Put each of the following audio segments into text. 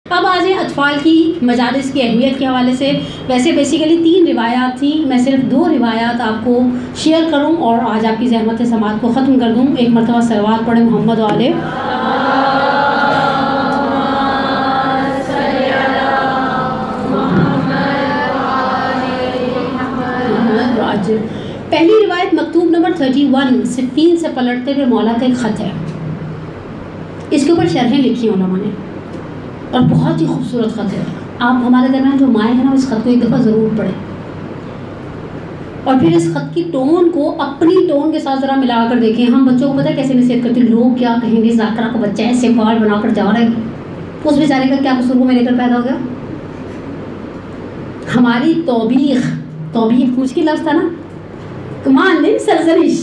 اب آج اطفال کی مجالس کی اہمیت کے حوالے سے ویسے بیسیکلی 3 روایات تھیں، میں صرف 2 روایات آپ کو شیئر کروں اور آج آپ کی زحمت سماعت کو ختم کر دوں۔ ایک مرتبہ صلوات پڑھیں محمد والے۔ پہلی روایت مکتوب نمبر 31 صفین سے پلٹتے ہوئے مولا کا ایک خط ہے، اس کے اوپر شرحیں لکھی ہیں علماء نے اور بہت ہی خوبصورت خط ہے۔ آپ ہمارے درمیان جو مائیں ہیں نا اس خط کو ایک دفعہ ضرور پڑھیں اور پھر اس خط کی ٹون کو اپنی ٹون کے ساتھ ذرا ملا کر دیکھیں۔ ہم بچوں کو پتہ ہے کیسے نصیحت کرتے ہیں، لوگ کیا کہیں گے، ذاکرہ کا بچہ ہے سمبال بنا کر جا رہا ہے، اس بیچارے کا کیا قصور کو میں لے کر پیدا ہو گیا۔ ہماری توبیخ مشکل لفظ تھا نا، کمان نہیں سرزنش،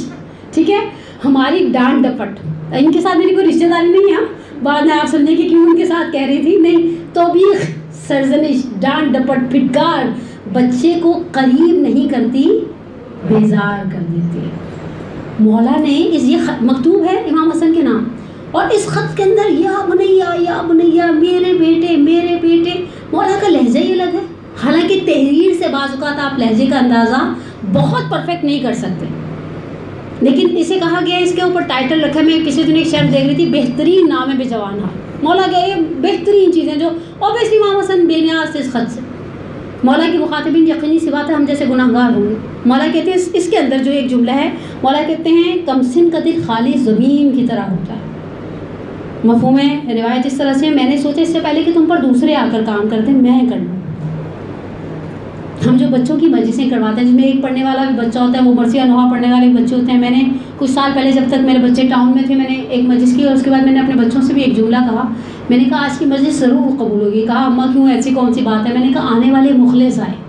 ٹھیک ہے، ہماری ڈانٹ ڈپٹ، ان کے ساتھ میری کوئی رشتہ داری نہیں ہے، بعد میں آپ سمجھیں کہ کیوں ان کے ساتھ کہہ رہی تھی، نہیں، توبیخ، سرزنش، ڈانٹ ڈپٹ، پھٹکار بچے کو قریب نہیں کرتی، بیزار کر دیتی ہے۔ مولا نے یہ مکتوب ہے امام حسن کے نام، اور اس خط کے اندر یا بنیا میرے بیٹے، مولا کا لہجہ ہی الگ ہے۔ حالانکہ تحریر سے بعض اوقات آپ لہجے کا اندازہ بہت پرفیکٹ نہیں کر سکتے، لیکن اسے کہا گیا، اس کے اوپر ٹائٹل رکھا، میں کسی دن ایک شعر دیکھ رہی تھی، بہترین نام ہے بے جوانہ۔ مولا کہہ یہ بہترین چیزیں جو اوبیسلی امام حسن بے نیاز تھے اس خط سے۔ مولا کی مخاطبین یقینی سی بات ہے ہم جیسے گناہگار ہوں گے۔ مولا کہتے ہیں اس کے اندر جو ایک جملہ ہے، مولا کہتے ہیں کمسن کا دل خالی زمین کی طرح ہوتا ہے۔ مفہوم ہے روایت اس طرح سے، میں نے سوچا اس سے پہلے کہ تم پر دوسرے آ کر کام کرتے میں کر لوں۔ ہم جو بچوں کی مجلسیں کرواتے ہیں جس میں ایک پڑھنے والا بھی بچہ ہوتا ہے، وہ مرثیہ نوحہ پڑھنے والے بچے ہوتے ہیں۔ میں نے کچھ سال پہلے جب تک میرے بچے ٹاؤن میں تھے میں نے ایک مجلس کی، اور اس کے بعد میں نے اپنے بچوں سے بھی ایک جملہ کہا، میں نے کہا آج کی مجلس ضرور قبول ہوگی۔ کہا اماں کیوں، ایسی کون سی بات ہے؟ میں نے کہا آنے والے مخلص آئے۔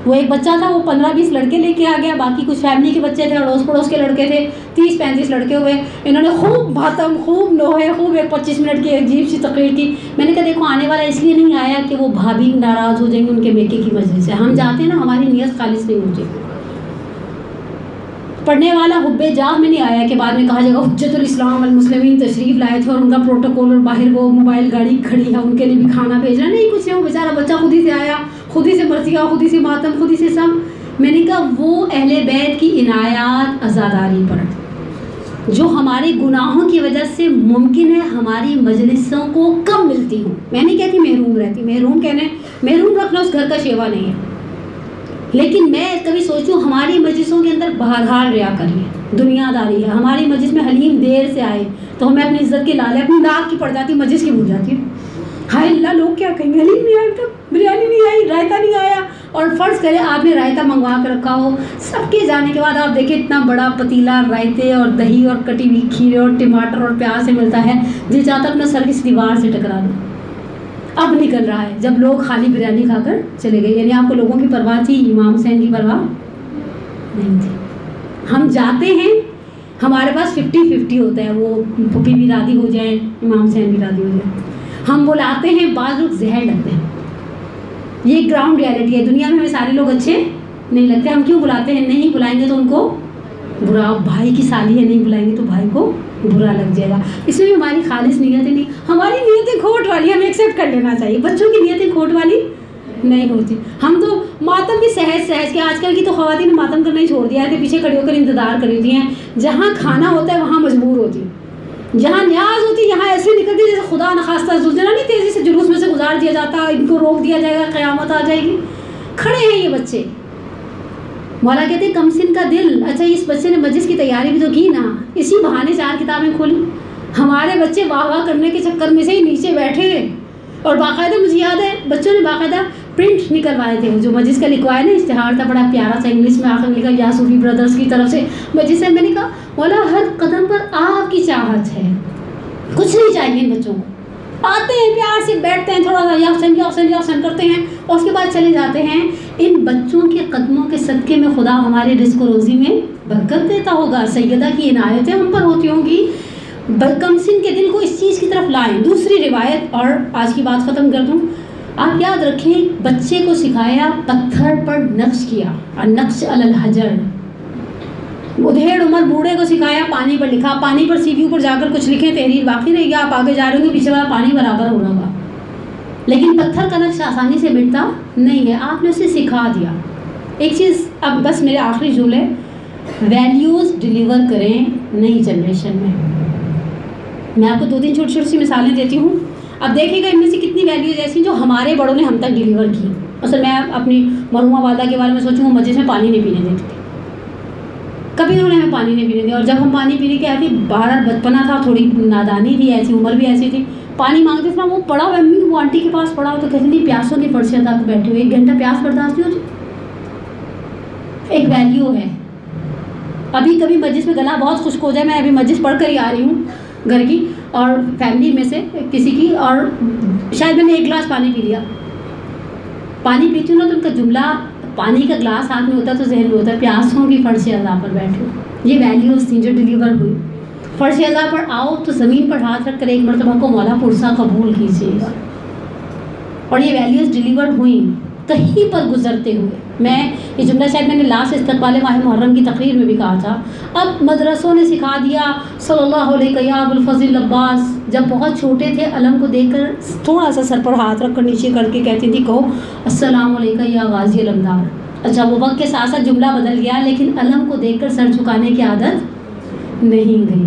وہ ایک بچہ تھا، وہ 15-20 لڑکے لے کے آ گیا، باقی کچھ فیملی کے بچے تھے، اڑوس پڑوس کے لڑکے تھے، 30-35 لڑکے ہوئے۔ انہوں نے خوب باتم، خوب نوحے، خوب ایک 25 منٹ کی عجیب سی تقریر کی۔ میں نے کہا دیکھو آنے والا اس لیے نہیں آیا کہ وہ بھابھی ناراض ہو جائیں گے، ان کے میکے کی وجہ سے ہم جاتے ہیں نا، ہماری نیت خالص نہیں ہوتی۔ پڑھنے والا حب جاہ میں نہیں آیا کہ بعد میں کہا جائے گا حجت الاسلام والمسلمین تشریف لائے تھے اور ان کا پروٹوکول اور باہر وہ موبائل گاڑی کھڑی ہے ان کے لیے بھی کھانا بھیج رہا، نہیں کچھ نہیں، وہ بیچارہ بچہ خود ہی سے آیا، خود ہی سے مرثیہ، خود ہی سے ماتم، خود ہی سے سب۔ میں نے کہا وہ اہل بیت کی عنایات عزاداری پر جو ہمارے گناہوں کی وجہ سے ممکن ہے ہماری مجلسوں کو کم ملتی ہوں۔ میں نہیں کہتی محروم رہتی، محروم رکھنا اس گھر کا شیوا نہیں ہے، لیکن میں کبھی سوچوں ہماری مجلسوں کے اندر بہرحال ریاکاری ہے، دنیا داری ہے۔ ہماری مجلس میں حلیم دیر سے آئے تو ہمیں اپنی عزت کی لالے، اپنی ناک کی پڑ جاتی، مجلس کی بھول جاتی ہے۔ ہائے اللہ لوگ کیا کہیں گے، حلیم نہیں آیا، بریانی نہیں آئی، رائتا نہیں آیا، اور فرض کریں آپ نے رائتا منگوا کے رکھا ہو، سب کے جانے کے بعد آپ دیکھیں اتنا بڑا پتیلا رائتے اور دہی اور کٹی ہوئی کھیرے اور ٹماٹر اور پیاز سے ملتا ہے، جی چاہتا اپنا سر کسی دیوار سے ٹکرا دو۔ اب نکل رہا ہے جب لوگ خالی بریانی کھا کر چلے گئے، یعنی آپ کو لوگوں کی پرواہ تھی، امام حسین کی پرواہ نہیں تھی۔ ہم جاتے ہیں ہمارے پاس 50-50 ہوتا ہے، وہ پھوپھی بھی راضی ہو جائیں، امام حسین بھی راضی ہو جائیں۔ ہم بلاتے ہیں، بعض لوگ زہر لگتے ہیں، یہ گراؤنڈ ریالٹی ہے۔ دنیا میں ہمیں سارے لوگ اچھے نہیں لگتے، ہم کیوں بلاتے ہیں؟ نہیں بلائیں گے تو ان کو برا، بھائی کی سالی ہے، نہیں بلائیں گے تو بھائی کو برا لگ جائے گا۔ اس میں بھی ہماری خالص نیتیں نہیں، ہماری نیتیں کھوٹ والی، ہمیں ایکسیپٹ کر لینا چاہیے، بچوں کی نیتیں کھوٹ والی نہیں ہوتی۔ ہم تو ماتم بھی سہج کے، آج کل کی تو خواتین نے ماتم کرنا ہی چھوڑ دیا ہے، پیچھے کھڑی ہو کر انتظار کر رہی ہیں، جہاں کھانا ہوتا ہے وہاں مجبور ہوتی، جہاں نیاز ہوتی یہاں ایسے نکلتی جیسے خدا نخواستہ زلزلہ نہیں تیزی سے جلوس میں سے گزار دیا جاتا، ان کو روک دیا جائے گا، قیامت آ جائے گی۔ کھڑے ہیں یہ بچے، مولا کہتے ہیں کمسن کا دل۔ اچھا اس بچے نے مجلس کی تیاری بھی تو کی نا، اسی بہانے 4 کتابیں کھولی۔ ہمارے بچے واہ واہ کرنے کے چکر میں سے ہی نیچے بیٹھے، اور باقاعدہ مجھے یاد ہے بچوں نے باقاعدہ پرنٹ نکلوائے تھے، جو مجلس کا لکھوائے نا اشتہار تھا بڑا پیارا سا، انگلش میں آخر لکھا یا صوفی بردرز کی طرف سے مجلس سے۔ میں نے کہا مولا ہر قدم پر آپ کی چاہت ہے، کچھ نہیں چاہیے ان بچوں کو، آتے ہیں پیار سے بیٹھتے ہیں، تھوڑا سا یا حسین یا حسین یا حسین کرتے ہیں اور اس کے بعد چلے جاتے ہیں۔ ان بچوں کے قدموں کے صدقے میں خدا ہمارے رزق و روزی میں برکت دیتا ہوگا، سیدہ کی عنایتیں ہم پر ہوتی ہوں گی۔ کمسن کے دل کو اس چیز کی طرف لائیں۔ دوسری روایت، اور آج کی بات ختم کر دوں، آپ یاد رکھیں بچے کو سکھایا پتھر پر نقش کیا، النقش علی الحجر۔ ادھیڑ عمر بوڑھے کو سکھایا پانی پر لکھا، پانی پر سی وی پر جا کر کچھ لکھیں، تحریر باقی رہے گی، آپ آگے جا رہے ہوں گے پیچھے والا پانی برابر ہو رہا ہوگا۔ لیکن پتھر کا نقش آسانی سے مٹتا نہیں ہے، آپ نے اسے سکھا دیا۔ ایک چیز اب بس میرے آخری جملے، ویلیوز ڈیلیور کریں نئی جنریشن میں۔ میں آپ کو 2-3 چھوٹی چھوٹی سی مثالیں دیتی ہوں، اب دیکھیے گا ان میں سے کتنی ویلیوز ایسی جو ہمارے بڑوں نے ہم تک ڈیلیور کی۔ اصل میں اپنی مرحومہ والدہ کے بارے میں سوچوں، وہ مسجد میں پانی نہیں پینے دیتی تھی، کبھی انہوں نے ہمیں پانی نہیں پینے دیا، اور جب ہم پانی پینے کے آئے تھے، بہرحال بچپنا تھا، تھوڑی نادانی تھی، ایسی عمر بھی ایسی تھی، پانی مانگتے تھے، وہ پڑا ہوا امی وہ آنٹی کے پاس پڑا ہو تو کہتی تھی پیاسوں کی فرشیں تک بیٹھے ہوئے 1 گھنٹہ پیاس برداشت نہیں ہوتی۔ ایک ویلیو ہے۔ ابھی کبھی مسجد میں گلا بہت خشک ہو جائے، میں ابھی مسجد پڑھ کر ہی آ رہی ہوں گھر کی، اور فیملی میں سے کسی کی، اور شاید میں نے 1 گلاس پانی پی لیا، پانی پیتی ہوں نا تو ان کا جملہ، پانی کا گلاس ہاتھ میں ہوتا تو ذہن میں ہوتا ہے پیاسوں کی فرش اعضاء پر بیٹھو۔ یہ ویلیوز تھیں جو ڈیلیور ہوئی۔ فرش اعضاء پر آؤ تو زمین پر ہاتھ رکھ کر ایک مرتبہ کو مولا پرسا قبول کیجیے گا، اور یہ ویلیوز ڈیلیور ہوئیں کہیں پر گزرتے ہوئے۔ میں یہ جملہ شاید میں نے لاسٹ استقبال ماہ محرم کی تقریر میں بھی کہا تھا، اب مدرسوں نے سکھا دیا صلی اللہ علیہ یا ابو الفضل عباس، جب بہت چھوٹے تھے علم کو دیکھ کر تھوڑا سا سر پر ہاتھ رکھ کر نیچے کر کے کہتی تھی کہو السلام علیکم یا غازی علمدار۔ اچھا وہ وقت کے ساتھ ساتھ جملہ بدل گیا، لیکن علم کو دیکھ کر سر جھکانے کی عادت نہیں گئی۔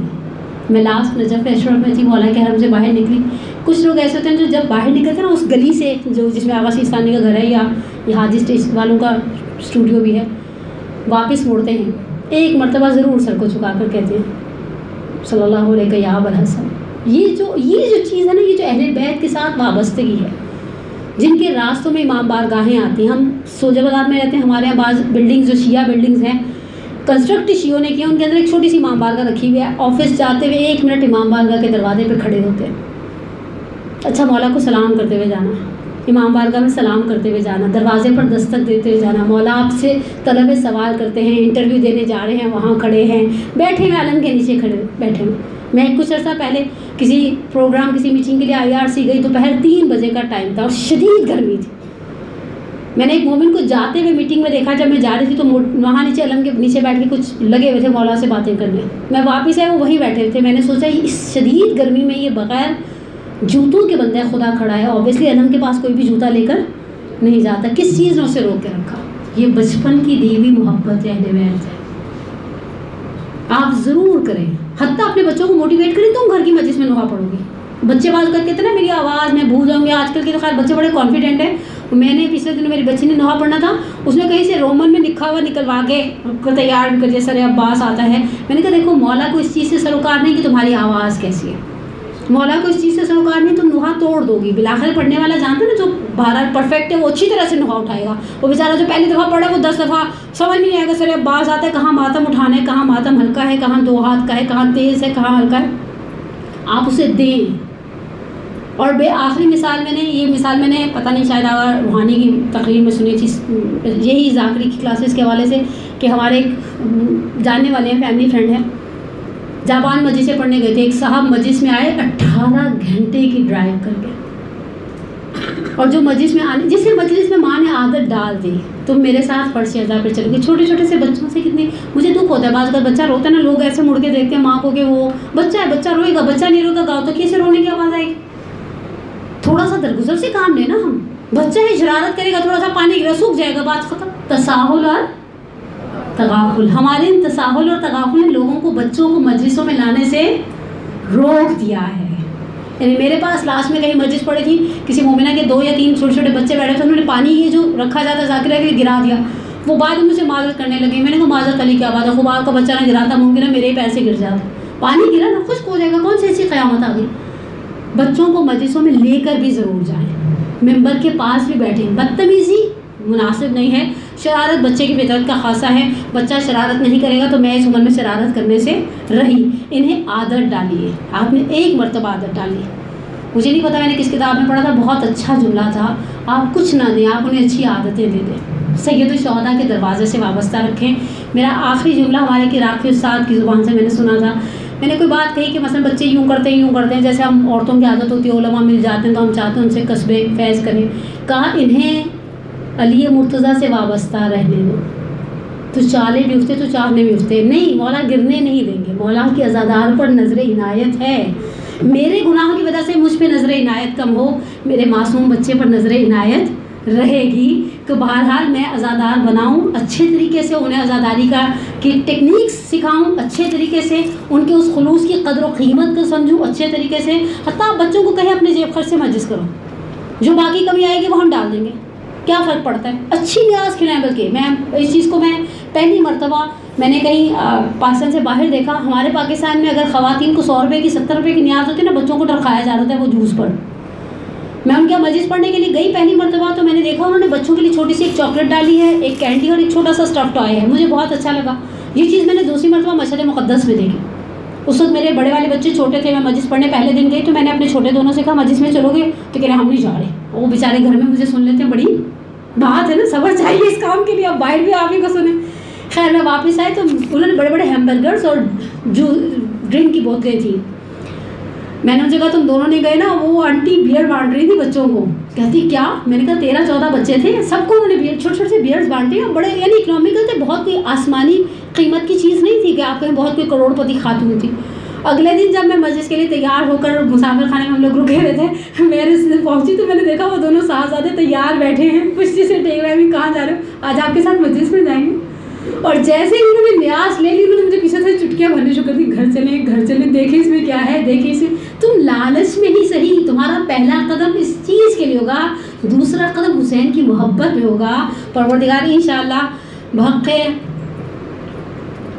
میں لاسٹ نجف اشرف میں تھی، مولا کے حرم سے باہر نکلی، کچھ لوگ ایسے ہوتے ہیں جو جب باہر نکلتے ہیں نا اس گلی سے جو جس میں آغا ثانی کا گھر ہے یا یہ حاجی اسٹیج والوں کا اسٹوڈیو بھی ہے، واپس مڑتے ہیں، ایک مرتبہ ضرور سر کو جھکا کر کہتے ہیں صلی اللہ علیہ یا ابا الحسن۔ یہ جو چیز ہے نا، یہ جو اہل بیت کے ساتھ وابستگی ہے، جن کے راستوں میں امام بارگاہیں آتی ہیں۔ ہم سوجہ بازار میں رہتے ہیں، ہمارے یہاں بعض بلڈنگز جو شیعہ بلڈنگز ہیں کنسٹرکٹ شیعوں نے کیا، ان کے اندر ایک چھوٹی سی امام بارگاہ رکھی ہوئی ہے، آفس جاتے ہوئے 1 منٹ امام بارگاہ کے دروازے پہ کھڑے ہوتے ہیں، اچھا مولا کو سلام کرتے ہوئے جانا، امام بارگاہ میں سلام کرتے ہوئے جانا، دروازے پر دستک دیتے ہوئے جانا، مولا آپ سے طلب سوال کرتے ہیں، انٹرویو دینے جا رہے ہیں، وہاں کھڑے ہیں، بیٹھے ہوئے علم کے نیچے کھڑے بیٹھے ہوئے۔ میں کچھ عرصہ پہلے کسی پروگرام کسی میٹنگ کے لیے IRC گئی، دوپہر 3 بجے کا ٹائم تھا اور شدید گرمی تھی۔ میں نے ایک مومن کو جاتے ہوئے میٹنگ میں دیکھا، جب میں جا رہی تھی تو وہاں نیچے علم کے نیچے بیٹھ کے کچھ لگے ہوئے تھے مولا سے باتیں کرنے، میں واپس آئے وہ وہیں بیٹھے ہوئے تھے۔ میں نے سوچا اس شدید گرمی میں یہ بغیر جوتوں کے بندہ خدا کھڑا ہے، اوبیسلی علم کے پاس کوئی بھی جوتا لے کر نہیں جاتا، کس چیز نے اسے روک کے رکھا؟ یہ بچپن کی دی ہوئی محبت اہل بیت ہے۔ آپ ضرور کریں، حتیٰ اپنے بچوں کو موٹیویٹ کریں، تم گھر کی مجلس میں نوحہ پڑھو گی۔ بچے بعض کر کہتے ہیں نا میری آواز میں بھول جاؤں گی، آج کل کے تو خیر بچے بڑے کانفیڈنٹ ہیں۔ میں نے پچھلے دنوں میری بچی نے نوحہ پڑھنا تھا، اس نے کہیں سے رومن میں لکھا ہوا نکلوا کے تیار کر دیا، سر عباس آتا ہے۔ میں نے کہا دیکھو مولا کو اس چیز سے سروکار نہیں کہ تمہاری آواز کیسی ہے، مولا کو اس چیز سے سروکار نہیں، تم نوحہ توڑ دو گی۔ بالآخر پڑھنے والا جانتا ہے نا جو بہرحال پرفیکٹ ہے وہ اچھی طرح سے نوحہ اٹھائے گا، وہ بیچارہ جو پہلی دفعہ پڑھا وہ 10 دفعہ سمجھ نہیں آئے گا، سر عباس آتا ہے کہاں ماتم اٹھانا ہے، کہاں ماتم ہلکا ہے، کہاں 2 ہاتھ کا ہے، کہاں تیز ہے، کہاں ہلکا ہے، آپ اسے دیں۔ اور آخری مثال یہ مثال میں نے پتہ نہیں شاید روحانی کی تقریر میں سنی تھی، یہی ذاکری کی کلاسز کے حوالے سے، کہ ہمارے ایک جاننے والے ہیں، فیملی فرینڈ ہیں، جاپان مجلس سے پڑھنے گئے تھے، ایک صاحب مجلس میں آئے 18 گھنٹے کی ڈرائیو کر کے، اور جو مجلس میں آنے جسے مجلس میں ماں نے عادت ڈال دی تم میرے ساتھ فرش اعضاء پہ چلو گے، چھوٹے چھوٹے سے بچوں سے کتنی مجھے دکھ ہوتا ہے، بعض اگر بچہ روتا ہے نا لوگ ایسے مڑ کے دیکھتے ہیں ماں کو کہ وہ بچہ ہے، بچہ روئے گا، بچہ نہیں روگا گاؤں تو کیسے رونے کی آواز آئے گی؟ تھوڑا سا درگزر سے کام لینا، ہم بچہ ہے شرارت کرے گا، تھوڑا سا پانی گرا سوکھ جائے گا، بات ختم۔ تساہل اور تغافل، ہمارے ان تساہل اور تغافل نے لوگوں کو بچوں کو مجلسوں میں لانے سے روک دیا ہے۔ یعنی میرے پاس لاسٹ میں کہیں مجلس پڑی تھی، کسی مومنہ کے 2 یا 3 چھوٹے چھوٹے بچے بیٹھے تھے، انہوں نے پانی یہ جو رکھا جاتا ہے ذاکرہ کے لیے گرا دیا، وہ بعد میں مجھ سے معذرت کرنے لگے۔ میں نے کہا معذرت علی کیا بات ہے، خوب آپ کا بچہ نہ گراتا، ممکن ہے میرے ہی پیسے گر جاتے، پانی گرا نا خشک ہو جائے گا، کون سی ایسی قیامت آ گئی؟ بچوں کو مجلسوں میں لے کر بھی ضرور جائیں، ممبر کے پاس بھی بیٹھیں، بدتمیزی مناسب نہیں ہے، شرارت بچے کی فطرت کا خاصہ ہے، بچہ شرارت نہیں کرے گا تو میں اس عمر میں شرارت کرنے سے رہی، انہیں عادت ڈالیے، آپ نے ایک مرتبہ عادت ڈالی۔ مجھے نہیں پتا میں نے کس کتاب میں پڑھا تھا، بہت اچھا جملہ تھا، آپ کچھ نہ دیں، آپ انہیں اچھی عادتیں دے دیں، سید الشہداء کے دروازے سے وابستہ رکھیں۔ میرا آخری جملہ ہمارے عراقی استاد کی زبان سے میں نے سنا تھا، میں نے کوئی بات کہی کہ مثلا بچے یوں کرتے ہیں جیسے ہم عورتوں کی عادت ہوتی ہے، علماء مل جاتے ہیں تو ہم چاہتے ہیں ان سے قصبے فیض کریں، کہا انہیں علی مرتضیٰ سے وابستہ رہنے دو، تو چالے بھی اٹھتے تو چاہنے بھی اٹھتے، نہیں مولا گرنے نہیں دیں گے، مولا کی عزادار پر نظر عنایت ہے، میرے گناہوں کی وجہ سے مجھ پہ نظر عنایت کم ہو، میرے معصوم بچے پر نظر عنایت رہے گی. تو بہرحال میں عزادار بناؤں، اچھے طریقے سے انہیں عزاداری کی ٹیکنیکس سکھاؤں، اچھے طریقے سے ان کے اس خلوص کی قدر و قیمت کو سمجھوں اچھے طریقے سے. حتیٰ آپ بچوں کو کہیں اپنے جیب خرچ سے مسجد کرو، جو باقی کمی آئے گی وہ ہم ڈال دیں گے، کیا فرق پڑتا ہے. اچھی نیاز کھلائیں. بلکہ میں اس چیز کو میں پہلی مرتبہ میں نے کہیں پاکستان سے باہر دیکھا. ہمارے پاکستان میں اگر خواتین کو 100 روپے کی 70 روپے کی نیاز ہوتی ہے نا، بچوں کو ڈرکھایا جا رہا ہے وہ جوس پر. میں ان کے مجلس پڑھنے کے لیے گئی پہلی مرتبہ، تو میں نے دیکھا انہوں نے بچوں کے لیے چھوٹی سی ایک چاکلیٹ ڈالی ہے، ایک کینڈی اور ایک چھوٹا سا اسٹف ٹوائے ہے. مجھے بہت اچھا لگا. یہ چیز میں نے دوسری مرتبہ مشہد مقدس میں دیکھی. اس وقت میرے بڑے والے بچے چھوٹے تھے، میں مجلس پڑھنے پہلے دن گئی تو میں نے اپنے چھوٹے دونوں سے کہا مجلس میں چلو گے؟ تو کہہ رہے ہم نہیں جا رہے. وہ بیچارے گھر میں مجھے سن لیتے ہیں. بڑی بات ہے نا، صبر چاہیے اس کام کے لیے، اب باہر بھی آپ ہی کو سنیں. خیر میں واپس آئے تو انہوں نے بڑے بڑے ہیمبرگرس اور جو ڈرنک کی بوتلیں تھیں. میں نے ان سے کہا تم دونوں نے گئے نا، وہ آنٹی بیئر بانٹ رہی تھی بچوں کو. کہتی کیا؟ میں نے کہا 13-14 بچے تھے، سب کو انہوں نے بیئر چھوٹے چھوٹے سے بیئرز بانٹے ہیں. بڑے یعنی اکنامیکل تھے، بہت کوئی آسمانی قیمت کی چیز نہیں تھی کہ آپ کہیں بہت کوئی کروڑ پتی خاتون تھی. اگلے دن جب میں مجلس کے لیے تیار ہو کر مسافر خانے میں ہم لوگ رکے ہوئے تھے، میں پہنچی تو میں نے دیکھا وہ دونوں صاحبزادے تیار بیٹھے ہیں، پشتی سے ٹیک رہے ہیں کہاں جا رہے ہو؟ آج آپ کے ساتھ مجلس میں جائیں گے. اور جیسے ہی انہوں نے نیاز لے لی، انہوں نے مجھے پیچھے سے چٹکیاں بھرنے شروع کر دی. گھر چلیں دیکھیں اس میں کیا ہے، دیکھیں اس میں. تم لالچ میں ہی صحیح، تمہارا پہلا قدم اس چیز کے لیے ہوگا، دوسرا قدم حسین کی محبت میں ہوگا. پروردگار انشاءاللہ بحق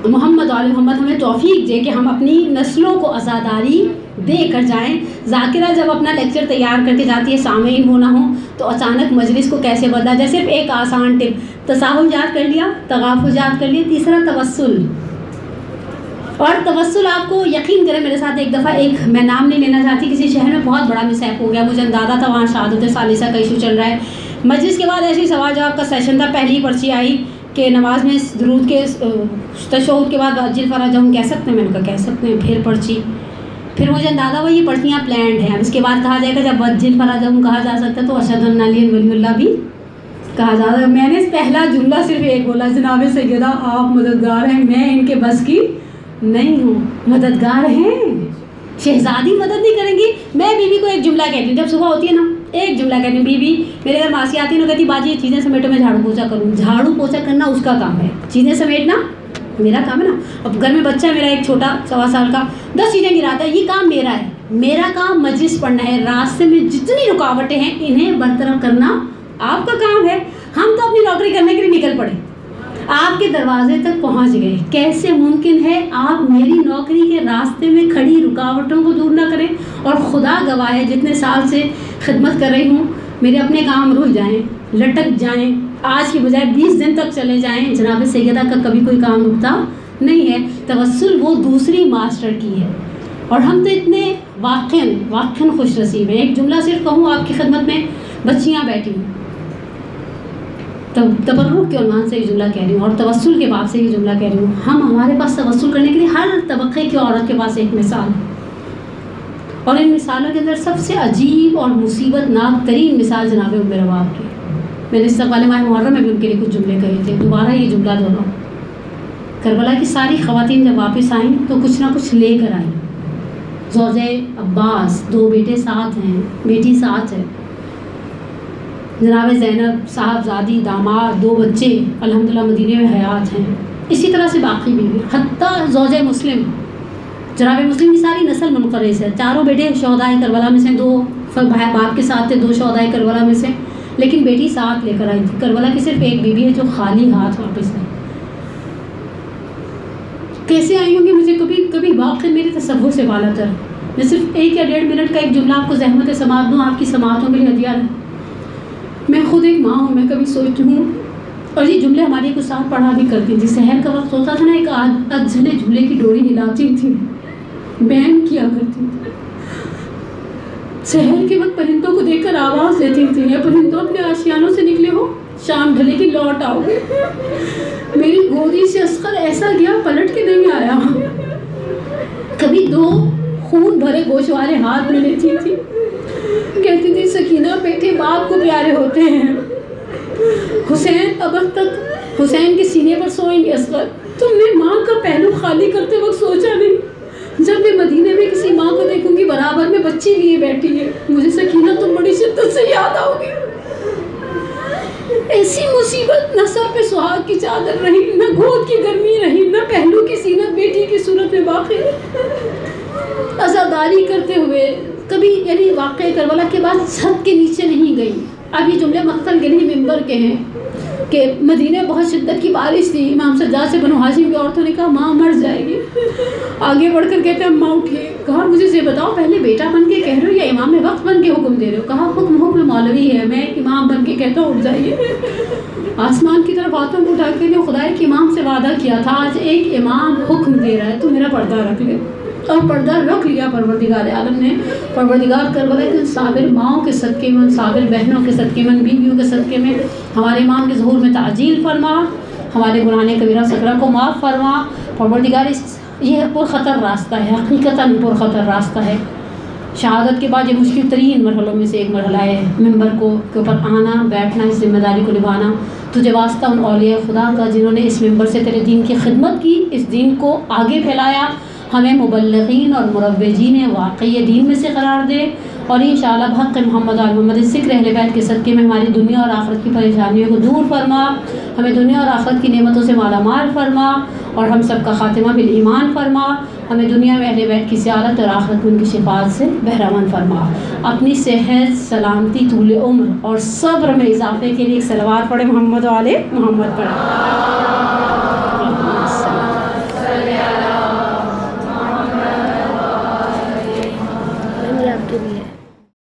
محمد وعلی محمد ہمیں توفیق دے کہ ہم اپنی نسلوں کو عزاداری دے کر جائیں. ذاکرہ جب اپنا لیکچر تیار کر کے جاتی ہے، سامعین وہ نہ ہوں تو اچانک مجلس کو کیسے بدلا جائے. صرف ایک آسان ٹپ، تصاحب یاد کر لیا، تغافل یاد کر لیا. تیسرا توسل. اور توسل آپ کو یقین کریں میرے ساتھ ایک دفعہ، ایک میں نام نہیں لینا چاہتی، کسی شہر میں بہت بڑا مسائب ہو گیا. مجھے اندازہ تھا وہاں شہادت ثالثہ کا ایشو چل رہا ہے. مجلس کے بعد ایسے ہی سوال جواب کا سیشن تھا. پہلی پرچی آئی کہ نماز میں درود کے تشہد کے بعد اجل فرج ہم کہہ سکتے ہیں. میں نے کہا کہہ سکتے ہیں. پھر پرچی، پھر مجھے اندازہ ہوا یہ پرچیاں پلانڈ ہیں. اس کے بعد کہا جائے گا جب اجل فرج ہم کہا جا سکتا ہے تو اشہد ان علی ولی اللہ بھی کہا جا سکتا ہے. میں نے پہلا جملہ صرف ایک بولا، جناب سیدہ آپ مددگار ہیں، میں ان کے بس کی نہیں ہوں. مددگار ہیں، شہزادی مدد نہیں کریں گی. میں بیوی کو ایک جملہ کہتی ہوں جب صبح ہوتی ہے نا، ایک جملہ کہتی ہوں. بیوی میرے گھر ماسی آتی ہے نا، کہتی باجی یہ چیزیں سمیٹو میں جھاڑو پوچھا کروں. جھاڑو پوچھا کرنا اس کا کام ہے، چیزیں سمیٹنا میرا کام ہے نا. اب گھر میں بچہ ہے میرا ایک چھوٹا 1.25 سال کا، 10 چیزیں گراتا ہے، یہ کام میرا ہے. میرا کام مجلس پڑھنا ہے. راستے میں جتنی رکاوٹیں ہیں انہیں برطرف کرنا آپ کا کام ہے. ہم تو اپنی نوکری کرنے کے لیے نکل پڑے، آپ کے دروازے تک پہنچ گئے. کیسے ممکن ہے آپ میری نوکری کے راستے میں کھڑی رکاوٹوں کو دور نہ کریں؟ اور خدا گواہ ہے جتنے سال سے خدمت کر رہی ہوں، میرے اپنے کام رک جائیں، لٹک جائیں، آج کی بجائے 20 دن تک چلے جائیں، جناب سیدہ کا کبھی کوئی کام رکتا نہیں ہے. توسل وہ دوسری ماسٹر کی ہے. اور ہم تو اتنے واقعاً خوش نصیب ہیں. ایک جملہ صرف کہوں آپ کی خدمت میں، بچیاں بیٹھی ہوں، تبرک کے عنوان سے یہ جملہ کہہ رہی ہوں اور توسل کے باب سے یہ جملہ کہہ رہی ہوں. ہمارے پاس توسل کرنے کے لیے ہر طبقے کی عورت کے پاس ایک مثال ہے. اور ان مثالوں کے اندر سب سے عجیب اور مصیبت ناک ترین مثال جناب ام رواب کی. میں نے استقبال ماہ محرم میں بھی ان کے لیے کچھ جملے کہے تھے، دوبارہ یہ جملہ دہراؤں. کربلا کی ساری خواتین جب واپس آئیں تو کچھ نہ کچھ لے کر آئیں. زوجہ عباس، 2 بیٹے ساتھ ہیں، بیٹی ساتھ ہے. جناب زینب صاحبزادی، داماد، 2 بچے الحمدللہ مدینے میں حیات ہیں. اسی طرح سے باقی بھی، حتیٰ زوجہ مسلم، جناب مسلم کی ساری نسل منقرض ہے. 4 بیٹے شہدائے کربلا میں سے، 2 باپ کے ساتھ تھے، 2 شہدائے کربلا میں سے، لیکن بیٹی ساتھ لے کر آئی تھی. کربلا کی صرف ایک بیوی ہے جو خالی ہاتھ واپس آئی. کیسے آئی ہوں گی مجھے کبھی واقعی میرے تصور سے بالا تر. میں صرف 1 یا 1.5 منٹ کا ایک جملہ آپ کو زحمت سماعت دوں، آپ کی سماعتوں کے لیے ہدیہ ہے. میں خود ایک ماں ہوں، میں کبھی سوچتی ہوں، اور یہ جملے ہماری کو ساتھ پڑھا بھی کرتی تھی. سحر کا وقت ہوتا تھا نا، ایک اجھلے جھولے کی ڈوری ہلاتی تھی، بین کیا کرتی تھی. سحر کے وقت پرندوں کو دیکھ کر آواز دیتی تھی، یا پرندوں اپنے آشیانوں سے نکلے ہو، شام ڈھلے کی لوٹ آؤ. میری گودی سے اصغر ایسا گیا، پلٹ کے نہیں آیا. کبھی 2 خون بھرے گوشت والے ہاتھ میں لیتی تھی، کہتی تھی سکینہ بیٹے باپ کو پیارے ہوتے ہیں. حسین اب تک حسین کے سینے پر سوئیں گے. اصغر تم نے ماں کا پہلو خالی کرتے وقت سوچا نہیں جب میں مدینے میں کسی ماں کو دیکھوں گی برابر میں بچی لیے بیٹھی ہے، مجھے سکینہ تم بڑی شدت سے یاد آؤ گی۔ ایسی مصیبت، نہ سر پہ سہاگ کی چادر رہی، نہ گود کی گرمی رہی، نہ پہلو کی زینت بیٹی کی صورت میں باقی، عزاداری کرتے ہوئے کبھی یعنی واقعہ کربلا کے بعد چھت کے نیچے نہیں گئی۔ اب یہ جملے مقتل کے نہیں ممبر کے ہیں کہ مدینہ بہت شدت کی بارش تھی، امام سجاد سے بنو ہاشم کی عورتوں نے کہا ماں مر جائے گی، آگے بڑھ کر کہتے ہیں اماں اٹھیے، کہا مجھے یہ بتاؤ پہلے بیٹا بن کے کہہ رہے ہو یا امام وقت بن کے حکم دے رہے ہو؟ کہا حکم مولوی ہے، میں امام بن کے کہتا ہوں اٹھ جائیے۔ آسمان کی طرف ہاتھوں کو اٹھا کے خدا کے امام سے وعدہ کیا تھا آج ایک امام حکم دے رہا ہے تو میرا پردہ رکھ لے، اور پردہ رکھ لیا پروردگار عالم نے۔ پروردگار کربلا کے صابر ماؤں کے صدقے میں، صابر بہنوں کے صدقے میں، بیویوں کے صدقے میں ہمارے امام کے ظہور میں تعجیل فرما، ہمارے گناہ کبیرہ صغیرہ کو معاف فرما۔ پروردگار یہ پرخطر راستہ ہے، حقیقتاً پرخطر راستہ ہے۔ شہادت کے بعد یہ مشکل ترین مرحلوں میں سے ایک مرحلہ ہے، ممبر کے اوپر آنا، بیٹھنا، اس ذمہ داری کو نبھانا۔ تجھے واسطہ ان اولیاء خدا کا جنہوں نے اس ممبر سے تیرے دین کی خدمت کی، اس دین کو آگے پھیلایا، ہمیں مبلغین اور مروجین واقعی دین میں سے قرار دے، اور انشاءاللہ بحق محمد اور محمد ذکر اہل بیت کے صدقے میں ہماری دنیا اور آخرت کی پریشانیوں کو دور فرما، ہمیں دنیا اور آخرت کی نعمتوں سے مالا مال فرما، اور ہم سب کا خاتمہ بالایمان فرما، ہمیں دنیا میں اہل بیت کی زیارت اور آخرت میں ان کی شفاعت سے بہرمند فرما۔ اپنی صحت، سلامتی، طول عمر اور صبر میں اضافے کے لیے ایک صلوات پڑھے، محمد و آل محمد پڑھے۔